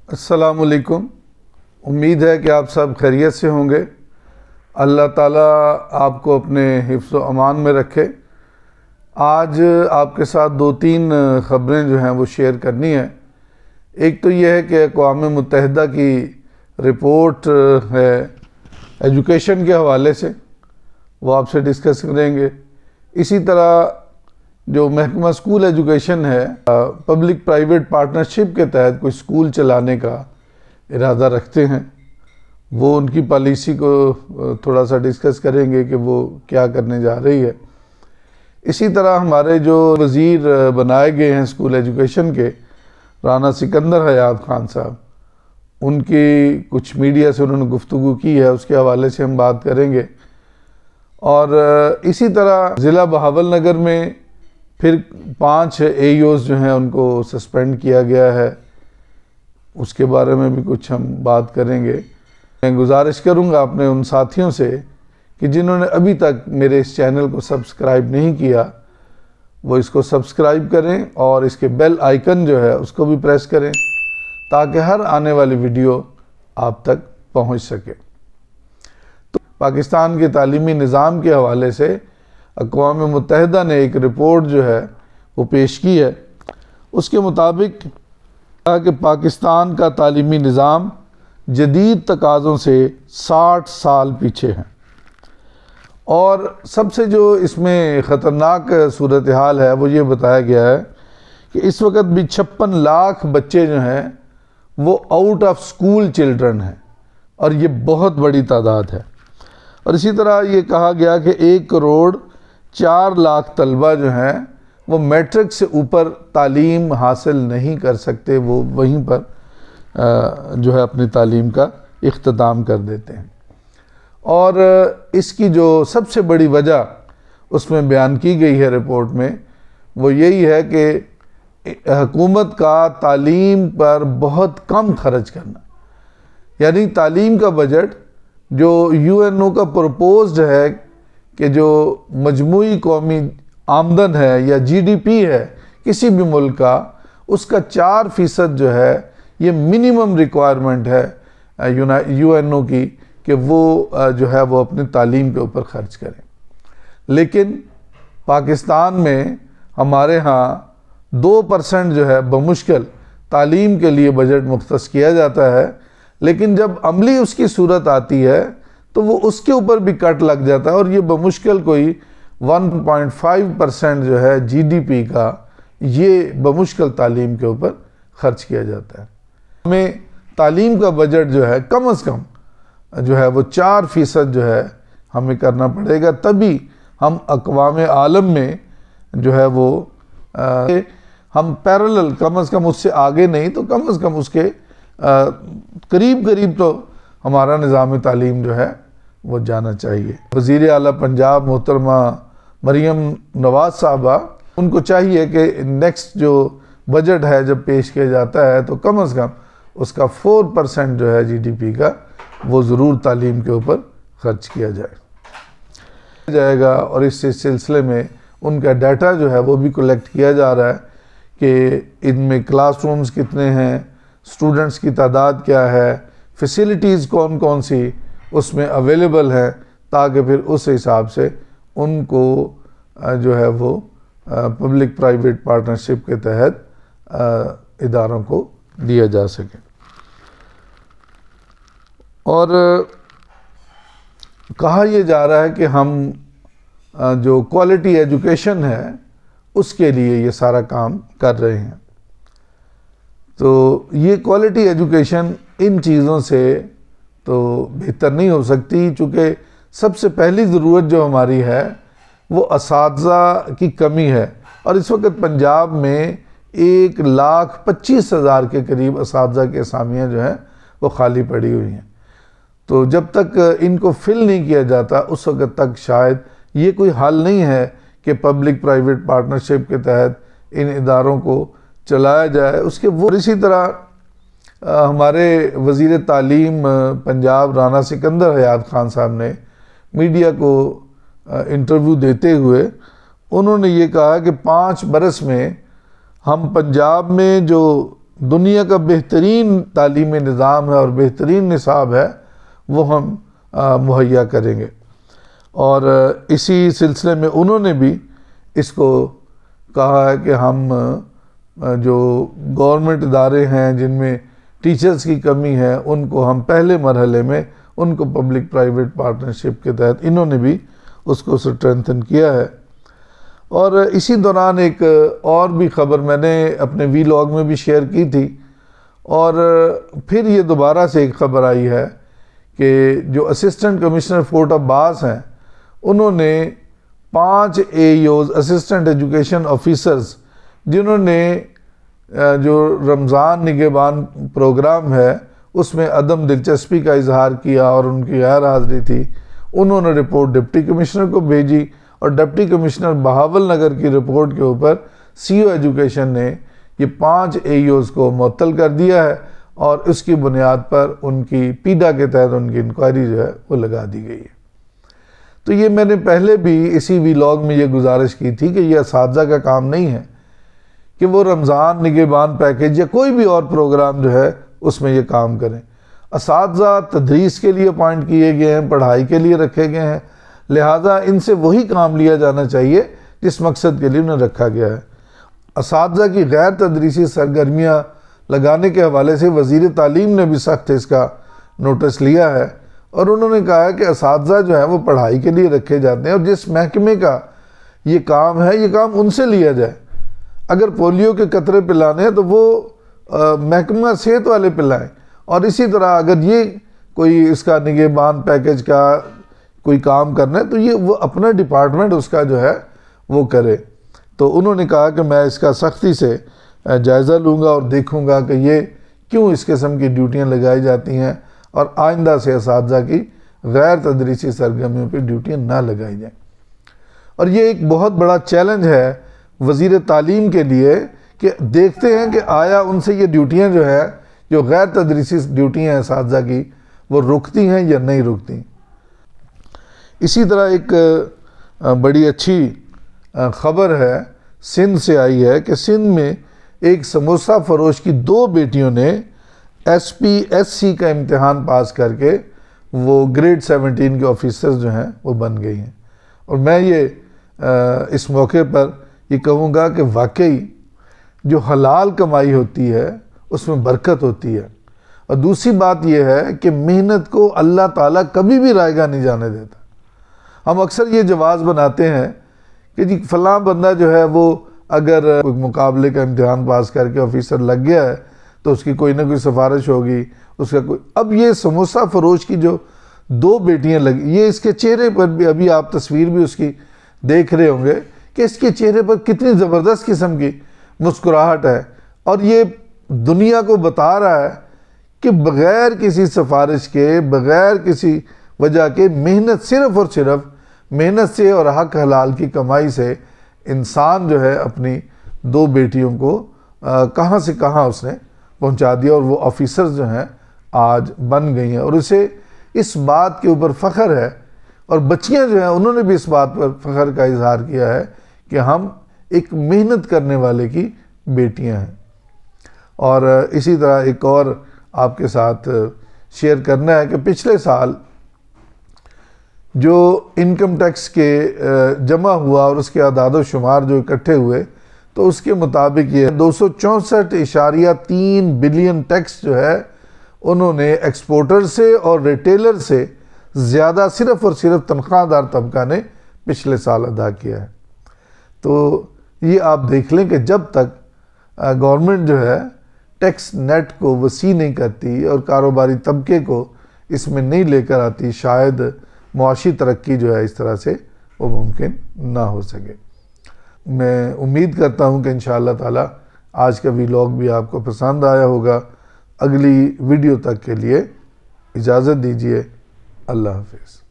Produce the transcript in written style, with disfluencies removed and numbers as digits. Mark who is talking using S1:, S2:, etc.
S1: अस्सलामुअलैकुम। उम्मीद है कि आप सब खैरियत से होंगे। अल्लाह ताला आपको अपने हिफ्ज़ व अमान में रखे। आज आपके साथ दो तीन ख़बरें जो हैं वो शेयर करनी है। एक तो ये है कि अक़वाम मुत्तहिदा की रिपोर्ट है एजुकेशन के हवाले से, वो आपसे डिस्कस करेंगे। इसी तरह जो महकमा स्कूल एजुकेशन है, पब्लिक प्राइवेट पार्टनरशिप के तहत कोई स्कूल चलाने का इरादा रखते हैं, वो उनकी पॉलिसी को थोड़ा सा डिस्कस करेंगे कि वो क्या करने जा रही है। इसी तरह हमारे जो वज़ीर बनाए गए हैं स्कूल एजुकेशन के, राना सिकंदर हयात खान साहब, उनकी कुछ मीडिया से उन्होंने गुफ्तगू की है, उसके हवाले से हम बात करेंगे। और इसी तरह ज़िला बहावलनगर में फिर 5 AEOs जो हैं उनको सस्पेंड किया गया है, उसके बारे में भी कुछ हम बात करेंगे। मैं गुजारिश करूंगा अपने उन साथियों से कि जिन्होंने अभी तक मेरे इस चैनल को सब्सक्राइब नहीं किया, वो इसको सब्सक्राइब करें और इसके बेल आइकन जो है उसको भी प्रेस करें ताकि हर आने वाली वीडियो आप तक पहुंच सके। तो पाकिस्तान के तालीमी निज़ाम के हवाले से अक़वाम मुत्तहिदा ने एक रिपोर्ट जो है वो पेश की है। उसके मुताबिक कहा कि पाकिस्तान का तालीमी निज़ाम जदीद तकाज़ों से 60 साल पीछे है। और सबसे जो इसमें ख़तरनाक सूरत हाल है वो ये बताया गया है कि इस वक्त भी 56 लाख बच्चे जो हैं वो आउट ऑफ स्कूल चिल्ड्रन हैं, और ये बहुत बड़ी तादाद है। और इसी तरह ये कहा गया कि 1 करोड़ 4 लाख तलबा जो हैं वो मैट्रिक से ऊपर तालीम हासिल नहीं कर सकते, वो वहीं पर जो है अपनी तालीम का इख्तिताम कर देते हैं। और इसकी जो सबसे बड़ी वजह उसमें बयान की गई है रिपोर्ट में, वो यही है कि हुकूमत का तालीम पर बहुत कम खर्च करना। यानी तालीम का बजट जो UNO का प्रपोज्ड है कि जो मजमूई कौमी आमदन है या GDP है किसी भी मुल्क का, उसका 4% जो है ये मिनिमम रिक्वायरमेंट है UNO की कि वो जो है वो अपनी तालीम के ऊपर खर्च करें। लेकिन पाकिस्तान में हमारे यहाँ 2% जो है बमुश्किल तालीम के लिए बजट मुख्तस किया जाता है, लेकिन जब अमली उसकी सूरत आती है तो वो उसके ऊपर भी कट लग जाता है, और ये बमुश्किल कोई 1.5% जो है GDP का ये बमुश्किल तालीम के ऊपर खर्च किया जाता है। हमें तालीम का बजट जो है कम से कम जो है वो 4% जो है हमें करना पड़ेगा, तभी हम अक़वाम आलम में जो है वो हम पैरेलल, कम से कम उससे आगे नहीं तो कम से कम उसके करीब करीब तो हमारा निज़ाम तालीम जो है वो जाना चाहिए। वज़ीर आला पंजाब मोहतरमा मरियम नवाज़ साहबा, उनको चाहिए कि नेक्स्ट जो बजट है जब पेश किया जाता है तो कम से कम उसका 4% जो है GDP का वो ज़रूर तालीम के ऊपर खर्च किया जाएगा। और इस सिलसिले में उनका डाटा जो है वो भी कलेक्ट किया जा रहा है कि इनमें क्लासरूम्स कितने हैं, स्टूडेंट्स की तादाद क्या है, फैसिलिटीज़ कौन कौन सी उसमें अवेलेबल है, ताकि फिर उस हिसाब से उनको जो है वो पब्लिक प्राइवेट पार्टनरशिप के तहत इदारों को दिया जा सके। और कहा यह जा रहा है कि हम जो क्वालिटी एजुकेशन है उसके लिए ये सारा काम कर रहे हैं। तो ये क्वालिटी एजुकेशन इन चीज़ों से तो बेहतर नहीं हो सकती, चूँकि सबसे पहली ज़रूरत जो हमारी है वो असातिज़ा की कमी है। और इस वक्त पंजाब में 1,25,000 के करीब असातिज़ा की असामियाँ जो हैं वो खाली पड़ी हुई हैं। तो जब तक इनको फिल नहीं किया जाता उस वक्त तक शायद ये कोई हल नहीं है कि पब्लिक प्राइवेट पार्टनरशिप के तहत इन इदारों को चलाया जाए उसके वो। इसी तरह हमारे वज़ीर तालीम पंजाब राना सिकंदर हयात खान साहब ने मीडिया को इंटरव्यू देते हुए उन्होंने ये कहा कि 5 बरस में हम पंजाब में जो दुनिया का बेहतरीन तालीमी निज़ाम है और बेहतरीन निसाब है वो हम मुहैया करेंगे। और इसी सिलसिले में उन्होंने भी इसको कहा है कि हम जो गवर्नमेंट इदारे हैं जिनमें टीचर्स की कमी है उनको हम पहले मरहले में उनको पब्लिक प्राइवेट पार्टनरशिप के तहत इन्होंने भी उसको स्ट्रेंथन किया है। और इसी दौरान एक और भी ख़बर मैंने अपने वीलॉग में भी शेयर की थी और फिर ये दोबारा से एक ख़बर आई है कि जो असिस्टेंट कमिश्नर फोर्ट अब्बास हैं उन्होंने 5 AEOs असिस्टेंट एजुकेशन ऑफिसर्स जिन्होंने जो रमज़ान निगहबान प्रोग्राम है उसमें अदम दिलचस्पी का इजहार किया और उनकी गैर हाज़िरी थी, उन्होंने रिपोर्ट डिप्टी कमिश्नर को भेजी और डिप्टी कमिश्नर बहावल नगर की रिपोर्ट के ऊपर CO एजुकेशन ने ये 5 AEOs को मुअत्तल कर दिया है और उसकी बुनियाद पर उनकी पीडा के तहत उनकी इंक्वायरी जो है वो लगा दी गई है। तो ये मैंने पहले भी इसी वीलॉग में ये गुजारिश की थी कि ये असातिज़ा का काम नहीं है कि वो रमज़ान निगहबान पैकेज या कोई भी और प्रोग्राम जो है उसमें ये काम करें। असातिज़ा तदरीस के लिए अपॉइंट किए गए हैं, पढ़ाई के लिए रखे गए हैं, लिहाजा इनसे वही काम लिया जाना चाहिए जिस मकसद के लिए उन्हें रखा गया है। असातिज़ा की गैर तदरीसी सरगर्मियाँ लगाने के हवाले से वज़ीर तालीम ने भी सख्त इसका नोटिस लिया है और उन्होंने कहा है कि असातिज़ा जो है वो पढ़ाई के लिए रखे जाते हैं और जिस महकमे का ये काम है ये काम उनसे लिया जाए। अगर पोलियो के कतरे पिलाने हैं तो वो महकमा सेहत वाले पिलाएं और इसी तरह अगर ये कोई इसका निगहबान पैकेज का कोई काम करना है तो ये वो अपना डिपार्टमेंट उसका जो है वो करे। तो उन्होंने कहा कि मैं इसका सख्ती से जायज़ा लूँगा और देखूँगा कि ये क्यों इस किस्म की ड्यूटियाँ लगाई जाती हैं और आइंदा से असातिज़ा की गैर तदरीसी सरगर्मियों पर ड्यूटियाँ ना लगाई जाएँ। और ये एक बहुत बड़ा चैलेंज है वज़ीर तालीम के लिए कि देखते हैं कि आया उनसे ये ड्यूटियाँ जो है जो गैर तदरीसी ड्यूटियाँ हैं असातिज़ा की वो रुकती हैं या नहीं रुकती। इसी तरह एक बड़ी अच्छी ख़बर है सिंध से आई है कि सिंध में एक समोसा फरोश की 2 बेटियों ने SPSC का इम्तिहान पास करके वो ग्रेड 17 के ऑफिसर्स जो हैं वो बन गई हैं। और मैं ये इस मौके पर ये कहूँगा कि वाकई जो हलाल कमाई होती है उसमें बरकत होती है। और दूसरी बात यह है कि मेहनत को अल्लाह ताला कभी भी रायगा नहीं जाने देता। हम अक्सर ये जवाज़ बनाते हैं कि जी फ़लाँ बंदा जो है वो अगर कोई मुकाबले का इम्तिहान पास करके ऑफिसर लग गया है तो उसकी कोई ना कोई सिफारिश होगी उसका कोई। अब ये समोसा फरोश की जो 2 बेटियां लगी ये इसके चेहरे पर भी अभी आप तस्वीर भी उसकी देख रहे होंगे कि इसके चेहरे पर कितनी ज़बरदस्त किस्म की मुस्कुराहट है और ये दुनिया को बता रहा है कि बग़ैर किसी सिफारिश के बग़ैर किसी वजह के मेहनत सिर्फ़ और सिर्फ मेहनत से और हक हलाल की कमाई से इंसान जो है अपनी 2 बेटियों को कहाँ से कहाँ उसने पहुँचा दिया और वो ऑफिसर्स जो हैं आज बन गई हैं और उसे इस बात के ऊपर फ़ख्र है। और बच्चियाँ जो हैं उन्होंने भी इस बात पर फ़ख्र का इजहार किया है कि हम एक मेहनत करने वाले की बेटियाँ हैं। और इसी तरह एक और आपके साथ शेयर करना है कि पिछले साल जो इनकम टैक्स के जमा हुआ और उसके आदाद शुमार जो इकट्ठे हुए तो उसके मुताबिक ये 264.3 बिलियन टैक्स जो है उन्होंने एक्सपोर्टर से और रिटेलर से ज़्यादा सिर्फ़ और सिर्फ तनख्वाहदार तबका ने पिछले साल अदा किया है। तो ये आप देख लें कि जब तक गवर्नमेंट जो है टैक्स नेट को वसी नहीं करती और कारोबारी तबके को इसमें नहीं लेकर आती शायद मुआशी तरक्की जो है इस तरह से वो मुमकिन ना हो सके। मैं उम्मीद करता हूँ कि इंशाअल्लाह ताला आज का व्लॉग भी आपको पसंद आया होगा। अगली वीडियो तक के लिए इजाज़त दीजिए। अल्लाह हाफ़िज़।